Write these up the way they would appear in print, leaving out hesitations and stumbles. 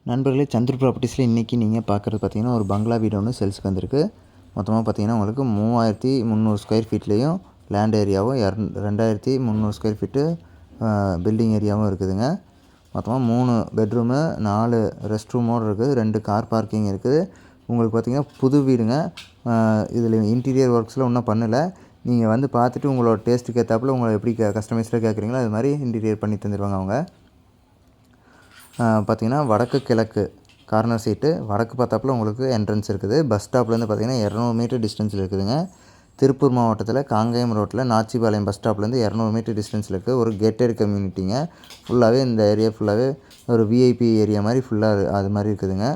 நண்பர்களே, சந்துரு ப்ராப்பர்ட்டிஸில் இன்றைக்கி நீங்கள் பார்க்குறது பார்த்தீங்கன்னா, ஒரு பங்களா வீடு ஒன்று சேல்ஸுக்கு வந்திருக்கு. மொத்தமாக பார்த்தீங்கன்னா உங்களுக்கு 3300 ஸ்கொயர் ஃபீட்லேயும் லேண்ட் ஏரியாவும் 2300 ஸ்கொயர் ஃபீட்டு பில்டிங் ஏரியாவும் இருக்குதுங்க. மொத்தமாக 3 பெட்ரூமு 4 ரெஸ்ட் ரூமோடு இருக்குது. 2 கார் பார்க்கிங் இருக்குது. உங்களுக்கு பார்த்திங்கன்னா புது வீடுங்க. இதில் இன்டீரியர் ஒர்க்ஸ்லாம் இன்னும் பண்ணலை. நீங்கள் வந்து பார்த்துட்டு உங்களோட டேஸ்ட்டுக்கு ஏற்றாப்புல உங்களை எப்படி கஸ்டமைஸ்டாக கேட்குறீங்களோ அது மாதிரி இன்டீரியர் பண்ணி தந்துடுவாங்க அவங்க. பார்த்திங்கன்னா வடக்கு கிழக்கு கார்னர் சீட்டு வடக்கு பார்த்தாப்புல உங்களுக்கு என்ட்ரன்ஸ் இருக்குது. பஸ் ஸ்டாப்லேருந்து பார்த்திங்கன்னா 200 மீட்டர் டிஸ்டன்ஸில் இருக்குதுங்க. திருப்பூர் மாவட்டத்தில் காங்கேயம் ரோட்டில் நாச்சிபாளையம் பஸ் ஸ்டாப்லேருந்து 200 மீட்டர் டிஸ்டன்ஸில் இருக்குது. ஒரு கேட்டட் கம்யூனிட்டிங்க. ஃபுல்லாகவே இந்த ஏரியா ஃபுல்லாகவே ஒரு விஐபி ஏரியா மாதிரி ஃபுல்லாக அது மாதிரி இருக்குதுங்க.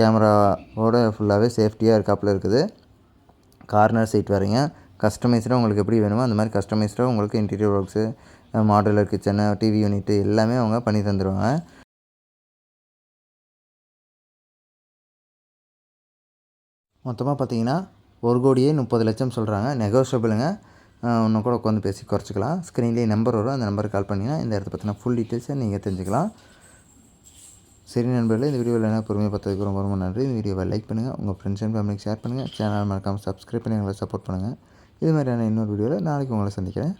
கேமராவோட ஃபுல்லாகவே சேஃப்டியாக இருக்காப்புல இருக்குது. கார்னர் சீட் வரீங்க. கஸ்டமைஸ்டாக உங்களுக்கு எப்படி வேணுமோ அந்த மாதிரி கஸ்டமைஸ்டாக உங்களுக்கு interior works, modular kitchen, TV unit எல்லாமே அவங்க பண்ணி தந்துடுவாங்க. மொத்தமாக பார்த்தீங்கன்னா 1,30,00,000 சொல்கிறாங்க. நெகோஷியபிளுங்க. இன்னும் கூட உட்காந்து பேசி குறைச்சிக்கலாம். ஸ்க்ரீன்லேயே நம்பர் வரும். அந்த நம்பருக்கு கால் பண்ணிங்கன்னா இந்த இடத்த பற்றின ஃபுல் டீட்டெயில்ஸை நீங்கள் தெரிஞ்சுக்கலாம். சரி நண்பர்களே, இந்த வீடியோவில் என்ன பொறுமையாக பார்த்ததுக்கு ரொம்ப ரொம்ப நன்றி. இந்த வீடியோவை லைக் பண்ணுங்கள், உங்கள் ஃப்ரெண்ட்ஸ் அண்ட் ஃபேமிலிக்கு ஷேர் பண்ணுங்கள். சேனல் மறக்காமல் சப்ஸ்கிரைப் பண்ணி எங்களை சப்போர்ட் பண்ணுங்கள். இது மாதிரியான இன்னொரு வீடியோவில் நாளைக்கு உங்களை சந்திக்கிறேன்.